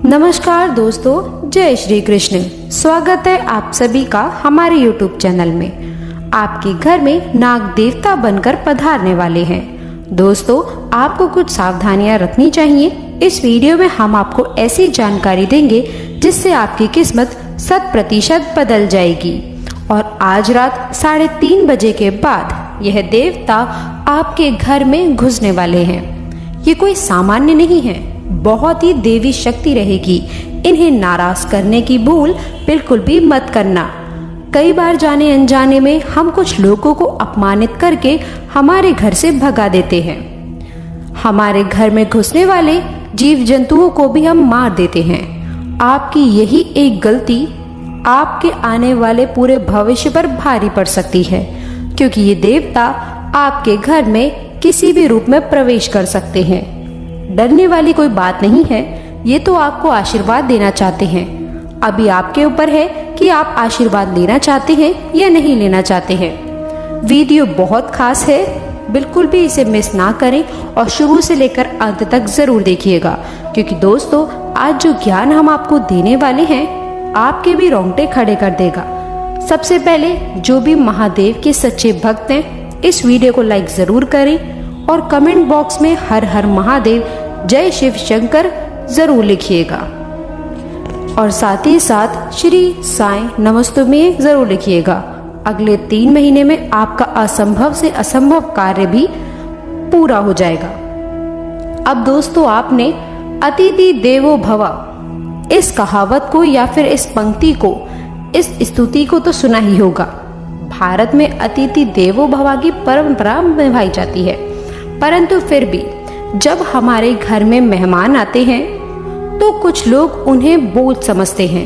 नमस्कार दोस्तों, जय श्री कृष्ण। स्वागत है आप सभी का हमारे YouTube चैनल में। आपके घर में नाग देवता बनकर पधारने वाले हैं। दोस्तों, आपको कुछ सावधानियां रखनी चाहिए। इस वीडियो में हम आपको ऐसी जानकारी देंगे जिससे आपकी किस्मत 100% बदल जाएगी। और आज रात 3:30 बजे के बाद यह देवता आपके घर में घुसने वाले हैं। ये कोई सामान्य नहीं है, बहुत ही देवी शक्ति रहेगी। इन्हें नाराज करने की भूल बिल्कुल भी मत करना। कई बार जाने अनजाने में हम कुछ लोगों को अपमानित करके हमारे घर से भगा देते हैं। हमारे घर में घुसने वाले जीव जंतुओं को भी हम मार देते हैं। आपकी यही एक गलती आपके आने वाले पूरे भविष्य पर भारी पड़ सकती है, क्योंकि ये देवता आपके घर में किसी भी रूप में प्रवेश कर सकते हैं। डरने वाली कोई बात नहीं है, ये तो आपको आशीर्वाद देना चाहते हैं। अभी आपके ऊपर है कि आप आशीर्वाद लेना चाहते हैं या नहीं लेना चाहते हैं। वीडियो बहुत खास है, बिल्कुल भी इसे मिस ना करें और शुरू से लेकर अंत तक जरूर देखिएगा, क्योंकि दोस्तों आज जो ज्ञान हम आपको देने वाले हैं आपके भी रोंगटे खड़े कर देगा। सबसे पहले जो भी महादेव के सच्चे भक्त हैं इस वीडियो को लाइक जरूर करें और कमेंट बॉक्स में हर हर महादेव जय शिव शंकर जरूर लिखिएगा। और साथ ही साथ श्री साईं नमस्तुमे जरूर लिखिएगा। अगले 3 महीने में आपका असंभव से असंभव कार्य भी पूरा हो जाएगा। अब दोस्तों, आपने अतिथि देवो भव इस कहावत को या फिर इस पंक्ति को, इस स्तुति को तो सुना ही होगा। भारत में अतिथि देवो भव की परंपरा निभाई जाती है, परंतु फिर भी जब हमारे घर में मेहमान आते हैं तो कुछ लोग उन्हें बोझ समझते हैं।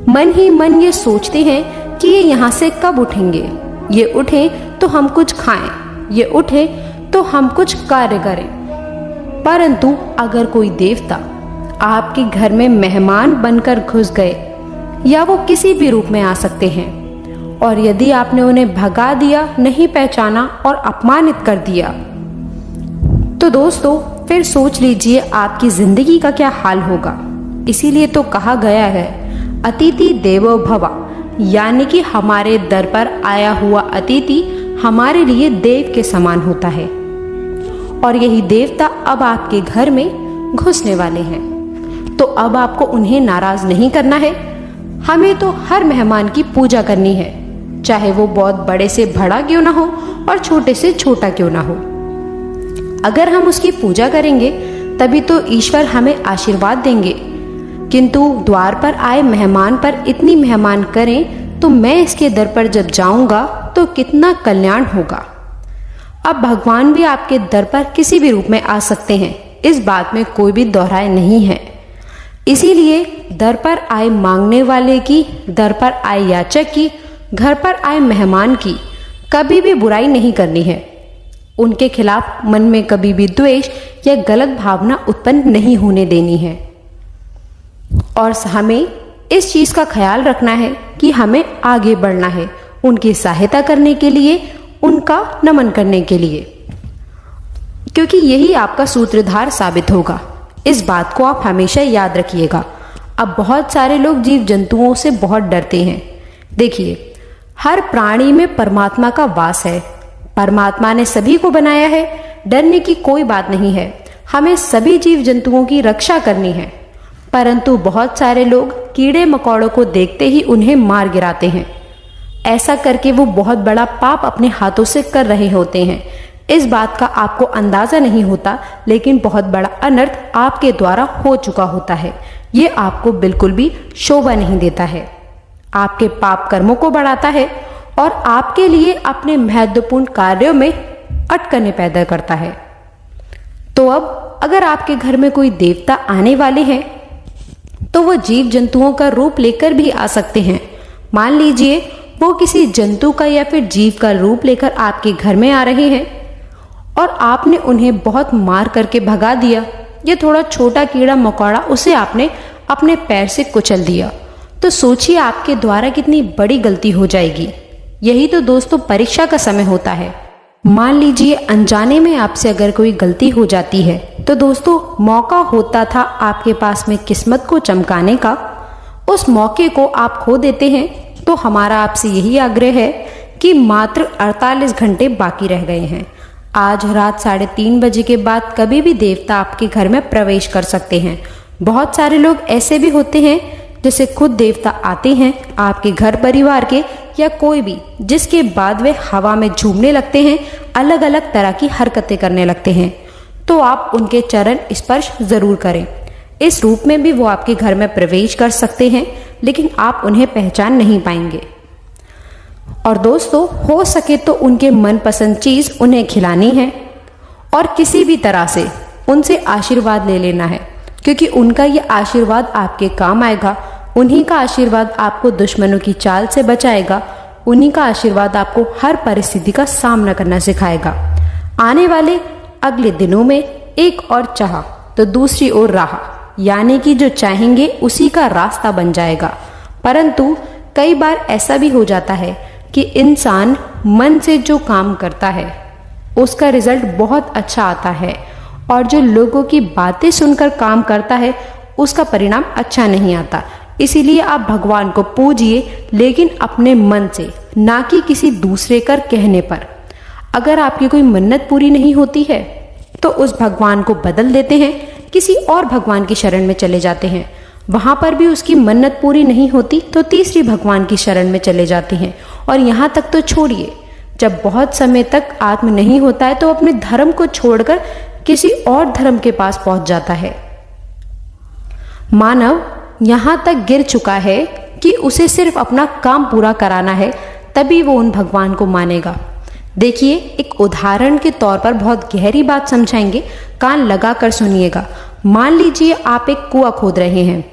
मन ही मन ये सोचते हैं कि ये यहाँ से कब उठेंगे, ये उठे तो हम कुछ खाएं, ये उठे तो हम कुछ कार्य करें। परंतु अगर कोई देवता आपके घर में मेहमान बनकर घुस गए, या वो किसी भी रूप में आ सकते हैं, और यदि आपने उन्हें भगा दिया, नहीं पहचाना और अपमानित कर दिया, तो दोस्तों फिर सोच लीजिए आपकी जिंदगी का क्या हाल होगा। इसीलिए तो कहा गया है अतिथि देवो भव, यानी कि हमारे दर पर आया हुआ अतिथि हमारे लिए देव के समान होता है। और यही देवता अब आपके घर में घुसने वाले हैं। तो अब आपको उन्हें नाराज नहीं करना है। हमें तो हर मेहमान की पूजा करनी है, चाहे वो बहुत बड़े से बड़ा क्यों ना हो और छोटे से छोटा क्यों ना हो। अगर हम उसकी पूजा करेंगे तभी तो ईश्वर हमें आशीर्वाद देंगे। किंतु द्वार पर आए मेहमान पर इतनी मेहमान करें तो मैं इसके दर पर जब जाऊंगा तो कितना कल्याण होगा। अब भगवान भी आपके दर पर किसी भी रूप में आ सकते हैं, इस बात में कोई भी दोहराए नहीं है। इसीलिए दर पर आए मांगने वाले की, दर पर आए याचक की, घर पर आए मेहमान की कभी भी बुराई नहीं करनी है। उनके खिलाफ मन में कभी भी द्वेष या गलत भावना उत्पन्न नहीं होने देनी है। और हमें इस चीज का ख्याल रखना है कि हमें आगे बढ़ना है, उनकी सहायता करने के लिए, उनका नमन करने के लिए, क्योंकि यही आपका सूत्रधार साबित होगा। इस बात को आप हमेशा याद रखिएगा। अब बहुत सारे लोग जीव जंतुओं से बहुत डरते हैं। देखिए, हर प्राणी में परमात्मा का वास है। परमात्मा ने सभी को बनाया है, डरने की कोई बात नहीं है। हमें सभी जीव जंतुओं की रक्षा करनी है। परंतु बहुत सारे लोग कीड़े मकोड़ों को देखते ही उन्हें मार गिराते हैं। ऐसा करके वो बहुत बड़ा पाप अपने हाथों से कर रहे होते हैं। इस बात का आपको अंदाजा नहीं होता, लेकिन बहुत बड़ा अनर्थ आपके द्वारा हो चुका होता है। ये आपको बिल्कुल भी शोभा नहीं देता है, आपके पाप कर्मों को बढ़ाता है और आपके लिए अपने महत्वपूर्ण कार्यों में अटकनें पैदा करता है। तो अब अगर आपके घर में कोई देवता आने वाले हैं तो वो जीव जंतुओं का रूप लेकर भी आ सकते हैं। मान लीजिए वो किसी जंतु का या फिर जीव का रूप लेकर आपके घर में आ रहे हैं और आपने उन्हें बहुत मार करके भगा दिया, या थोड़ा छोटा कीड़ा मकोड़ा उसे आपने अपने पैर से कुचल दिया, तो सोचिए आपके द्वारा कितनी बड़ी गलती हो जाएगी। यही तो दोस्तों परीक्षा का समय होता है। मान लीजिए अनजाने में आपसे अगर कोई गलती हो जाती है तो दोस्तों मौका होता था आपके पास में किस्मत को चमकाने का, उस मौके को आप खो देते हैं। तो हमारा आपसे यही आग्रह है कि मात्र 48 घंटे बाकी रह गए हैं। आज रात 3:30 बजे के बाद कभी भी देवता आपके घर में प्रवेश कर सकते हैं। बहुत सारे लोग ऐसे भी होते हैं जैसे खुद देवता आते हैं आपके घर परिवार के या कोई भी, जिसके बाद वे हवा में झूमने लगते हैं, अलग अलग तरह की हरकतें करने लगते हैं। तो आप उनके चरण स्पर्श जरूर करें। इस रूप में भी वो आपके घर में प्रवेश कर सकते हैं, लेकिन आप उन्हें पहचान नहीं पाएंगे। और दोस्तों हो सके तो उनके मनपसंद चीज उन्हें खिलानी है और किसी भी तरह से उनसे आशीर्वाद ले लेना है, क्योंकि उनका ये आशीर्वाद आपके काम आएगा। उन्हीं का आशीर्वाद आपको दुश्मनों की चाल से बचाएगा। उन्हीं का आशीर्वाद आपको हर परिस्थिति का सामना करना सिखाएगा। आने वाले अगले दिनों में एक और चाह तो दूसरी ओर राह, यानी कि जो चाहेंगे उसी का रास्ता बन जाएगा। परंतु कई बार ऐसा भी हो जाता है कि इंसान मन से जो काम करता है उसका रिजल्ट बहुत अच्छा आता है, और जो लोगों की बातें सुनकर काम करता है उसका परिणाम अच्छा नहीं आता। इसीलिए आप भगवान को पूजिए, लेकिन अपने मन से, ना कि किसी दूसरे कर कहने पर। अगर आपकी कोई मन्नत पूरी नहीं होती है तो उस भगवान को बदल देते हैं, किसी और भगवान की शरण में चले जाते हैं। वहां पर भी उसकी मन्नत पूरी नहीं होती तो तीसरी भगवान की शरण में चले जाते हैं। और यहाँ तक तो छोड़िए, जब बहुत समय तक आत्म नहीं होता है तो अपने धर्म को छोड़कर किसी और धर्म के पास पहुंच जाता है। मानव यहां तक गिर चुका है कि उसे सिर्फ अपना काम पूरा कराना है, तभी वो उन भगवान को मानेगा। देखिए, एक उदाहरण के तौर पर बहुत गहरी बात समझाएंगे, कान लगाकर सुनिएगा। मान लीजिए आप एक कुआं खोद रहे हैं।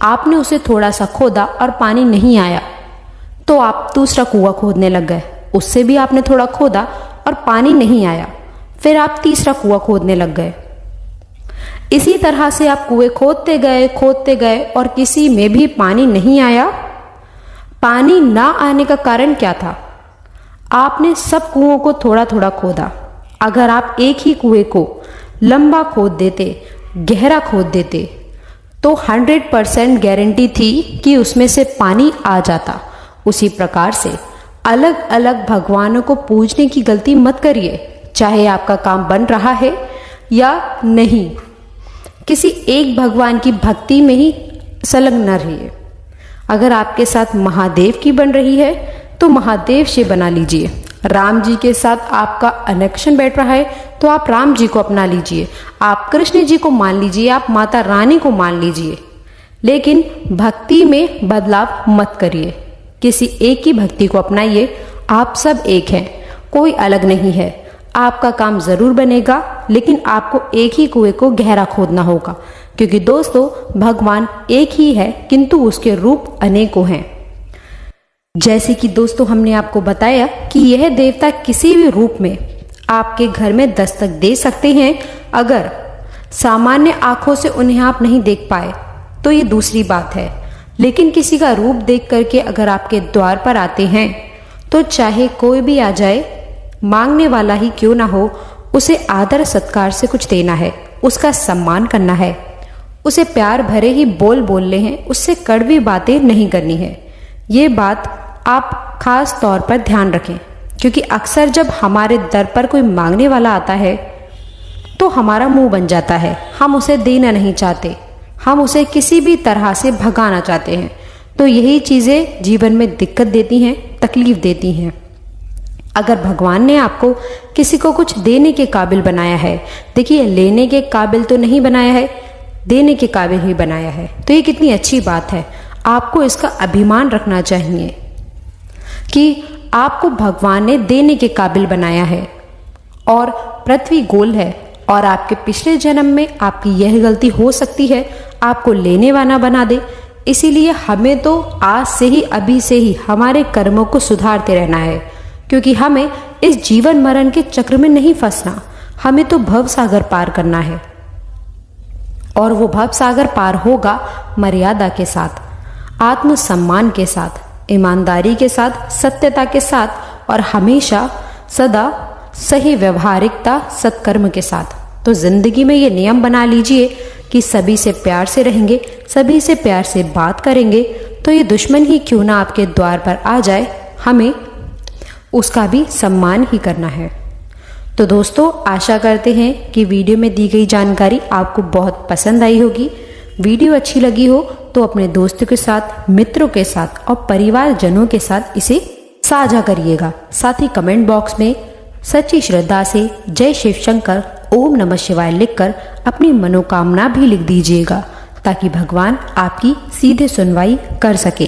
आपने उसे थोड़ा सा खोदा और पानी नहीं आया, तो आप दूसरा कुआं खोदने लग गए। उससे भी आपने थोड़ा खोदा और पानी नहीं आया, फिर आप तीसरा कुआं खोदने लग गए। इसी तरह से आप कुएं खोदते गए और किसी में भी पानी नहीं आया। पानी ना आने का कारण क्या था? आपने सब कुओं को थोड़ा थोड़ा खोदा। अगर आप एक ही कुएं को लंबा खोद देते, गहरा खोद देते, तो 100% गारंटी थी कि उसमें से पानी आ जाता। उसी प्रकार से अलग अलग भगवानों को पूजने की गलती मत करिए, चाहे आपका काम बन रहा है या नहीं। किसी एक भगवान की भक्ति में ही संलग्न न रहिए। अगर आपके साथ महादेव की बन रही है तो महादेव से बना लीजिए। राम जी के साथ आपका कनेक्शन बैठ रहा है तो आप राम जी को अपना लीजिए। आप कृष्ण जी को मान लीजिए, आप माता रानी को मान लीजिए, लेकिन भक्ति में बदलाव मत करिए। किसी एक की भक्ति को अपनाइए। आप सब एक हैं, कोई अलग नहीं है। आपका काम जरूर बनेगा, लेकिन आपको एक ही कुएं को गहरा खोदना होगा, क्योंकि दोस्तों भगवान एक ही है किंतु उसके रूप अनेकों हैं। जैसे कि दोस्तों हमने आपको बताया कि यह देवता किसी भी रूप में आपके घर में दस्तक दे सकते हैं। अगर सामान्य आंखों से उन्हें आप नहीं देख पाए तो ये दूसरी बात है, लेकिन किसी का रूप देख करके अगर आपके द्वार पर आते हैं तो चाहे कोई भी आ जाए, मांगने वाला ही क्यों ना हो, उसे आदर सत्कार से कुछ देना है, उसका सम्मान करना है, उसे प्यार भरे ही बोल बोलने हैं, उससे कड़वी बातें नहीं करनी है। ये बात आप खास तौर पर ध्यान रखें, क्योंकि अक्सर जब हमारे दर पर कोई मांगने वाला आता है तो हमारा मुंह बन जाता है। हम उसे देना नहीं चाहते, हम उसे किसी भी तरह से भगाना चाहते हैं। तो यही चीज़ें जीवन में दिक्कत देती हैं, तकलीफ देती हैं। अगर भगवान ने आपको किसी को कुछ देने के काबिल बनाया है, देखिए लेने के काबिल तो नहीं बनाया है, देने के काबिल ही बनाया है, तो ये कितनी अच्छी बात है। आपको इसका अभिमान रखना चाहिए कि आपको भगवान ने देने के काबिल बनाया है। और पृथ्वी गोल है और आपके पिछले जन्म में आपकी यह गलती हो सकती है आपको लेने वाला बना दे। इसीलिए हमें तो आज से ही, अभी से ही हमारे कर्मों को सुधारते रहना है, क्योंकि हमें इस जीवन मरण के चक्र में नहीं फंसना। हमें तो भव सागर पार करना है, और वो भव सागर पार होगा मर्यादा के साथ, आत्मसम्मान के साथ, ईमानदारी के साथ, सत्यता के साथ, और हमेशा सदा सही व्यवहारिकता सत्कर्म के साथ। तो जिंदगी में ये नियम बना लीजिए कि सभी से प्यार से रहेंगे, सभी से प्यार से बात करेंगे, तो ये दुश्मन ही क्यों ना आपके द्वार पर आ जाए, हमें उसका भी सम्मान ही करना है। तो दोस्तों, आशा करते हैं कि वीडियो में दी गई जानकारी आपको बहुत पसंद आई होगी। वीडियो अच्छी लगी हो तो अपने दोस्तों के साथ, मित्रों के साथ और परिवारजनों के साथ इसे साझा करिएगा। साथ ही कमेंट बॉक्स में सच्ची श्रद्धा से जय शिव शंकर, ओम नमः शिवाय लिखकर अपनी मनोकामना भी लिख दीजिएगा, ताकि भगवान आपकी सीधे सुनवाई कर सके।